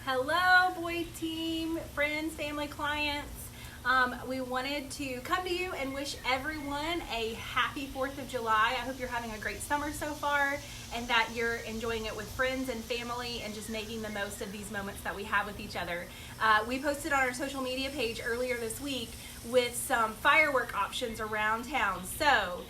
Hello, Boyd team, friends, family, clients. We wanted to come to you and wish everyone a happy 4th of July. I hope you're having a great summer so far and that you're enjoying it with friends and family and just making the most of these moments that we have with each other. We posted on our social media page earlier this week with some firework options around town. So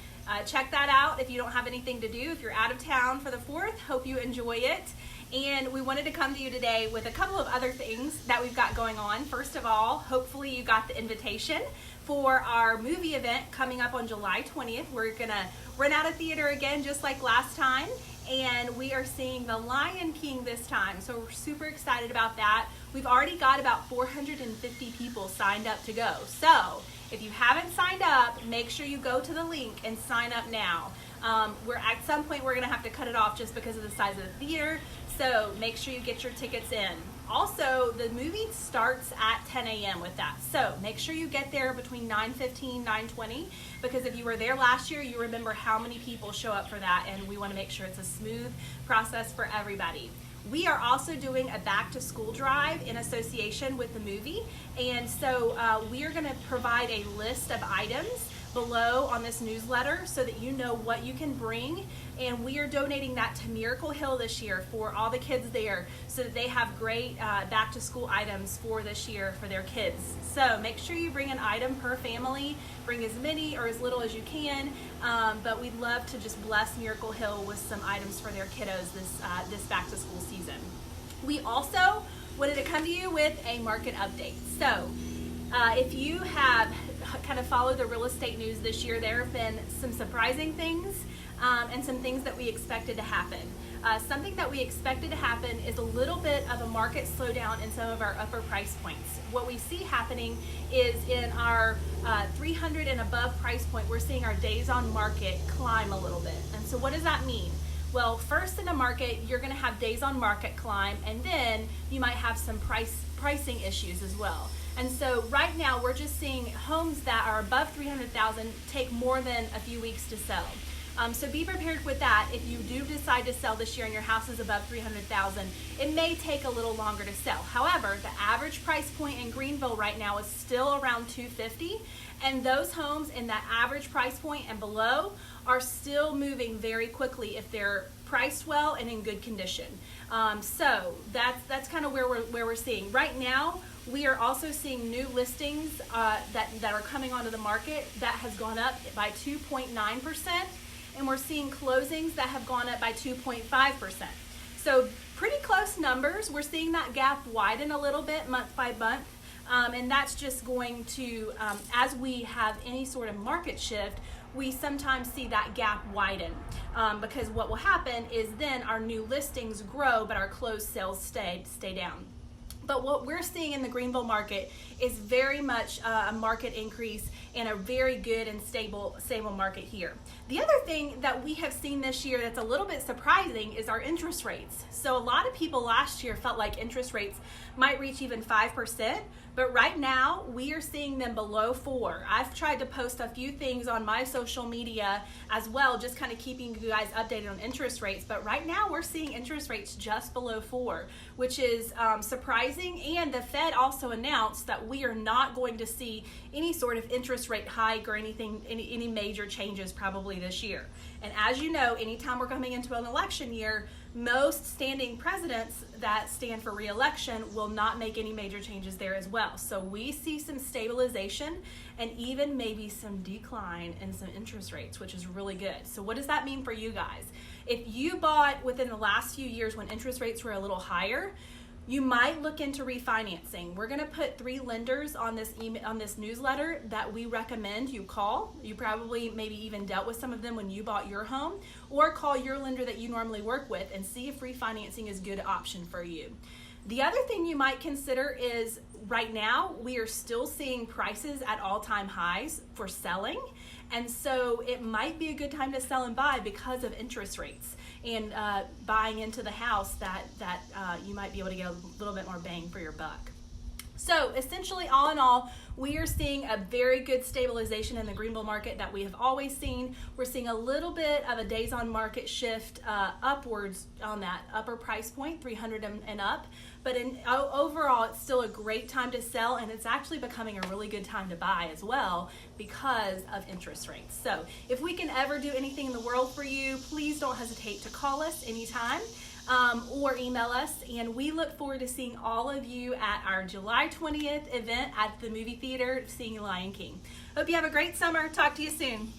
check that out if you don't have anything to do. If you're out of town for the 4th, hope you enjoy it. And we wanted to come to you today with a couple of other things that we've got going on. First of all, hopefully you got the invitation for our movie event coming up on July 20th. We're going to rent out a theater again just like last time, and we are seeing The Lion King this time. So we're super excited about that. We've already got about 450 people signed up to go. So if you haven't signed up, make sure you go to the link and sign up now. At some point we're going to have to cut it off just because of the size of the theater. So make sure you get your tickets in. Also, the movie starts at 10 a.m. with that. So make sure you get there between 9:15, 9:20, because if you were there last year, you remember how many people show up for that, and we want to make sure it's a smooth process for everybody. We are also doing a back to school drive in association with the movie, and so we are going to provide a list of items below on this newsletter so that you know what you can bring, and we are donating that to Miracle Hill this year for all the kids there so that they have great back to school items for this year for their kids. So make sure you bring an item per family, bring as many or as little as you can, but we'd love to just bless Miracle Hill with some items for their kiddos this back to school season. We also wanted to come to you with a market update. So if you have kind of followed the real estate news this year, there have been some surprising things and some things that we expected to happen. Something that we expected to happen is a little bit of a market slowdown in some of our upper price points. What we see happening is in our 300 and above price point, we're seeing our days on market climb a little bit. And so what does that mean? Well, first in a market, you're going to have days on market climb, and then you might have some pricing issues as well. And so right now we're just seeing homes that are above 300,000 take more than a few weeks to sell. So be prepared with that. If you do decide to sell this year and your house is above 300,000, it may take a little longer to sell. However, the average price point in Greenville right now is still around 250, and those homes in that average price point and below are still moving very quickly if they're priced well and in good condition. So that's kind of where we're seeing right now. We are also seeing new listings that are coming onto the market that has gone up by 2.9%, and we're seeing closings that have gone up by 2.5%. So pretty close numbers. We're seeing that gap widen a little bit month by month, and that's just going to, as we have any sort of market shift, we sometimes see that gap widen because what will happen is then our new listings grow, but our closed sales stay down. But what we're seeing in the Greenville market is very much a market increase and a very good and stable market here. The other thing that we have seen this year that's a little bit surprising is our interest rates. So a lot of people last year felt like interest rates might reach even 5%, but right now we are seeing them below 4%. I've tried to post a few things on my social media as well, just kind of keeping you guys updated on interest rates, but right now we're seeing interest rates just below 4%, which is surprising, and the Fed also announced that we are not going to see any sort of interest rate hike or any major changes probably this year. And as you know, anytime we're coming into an election year, most standing presidents that stand for re-election will not make any major changes there as well. So we see some stabilization and even maybe some decline in some interest rates, which is really good. So what does that mean for you guys? If you bought within the last few years when interest rates were a little higher, you might look into refinancing. We're going to put 3 lenders on this newsletter that we recommend you call. You probably maybe even dealt with some of them when you bought your home, or call your lender that you normally work with and see if refinancing is a good option for you. The other thing you might consider is right now we are still seeing prices at all-time highs for selling, and so it might be a good time to sell and buy because of interest rates and buying into the house that you might be able to get a little bit more bang for your buck. So essentially, all in all, we are seeing a very good stabilization in the Greenville market that we have always seen. We're seeing a little bit of a days on market shift upwards on that upper price point, 300 and up. But overall, it's still a great time to sell, and it's actually becoming a really good time to buy as well because of interest rates. So if we can ever do anything in the world for you, please don't hesitate to call us anytime. Or email us, and we look forward to seeing all of you at our July 20th event at the movie theater, seeing Lion King. Hope you have a great summer. Talk to you soon.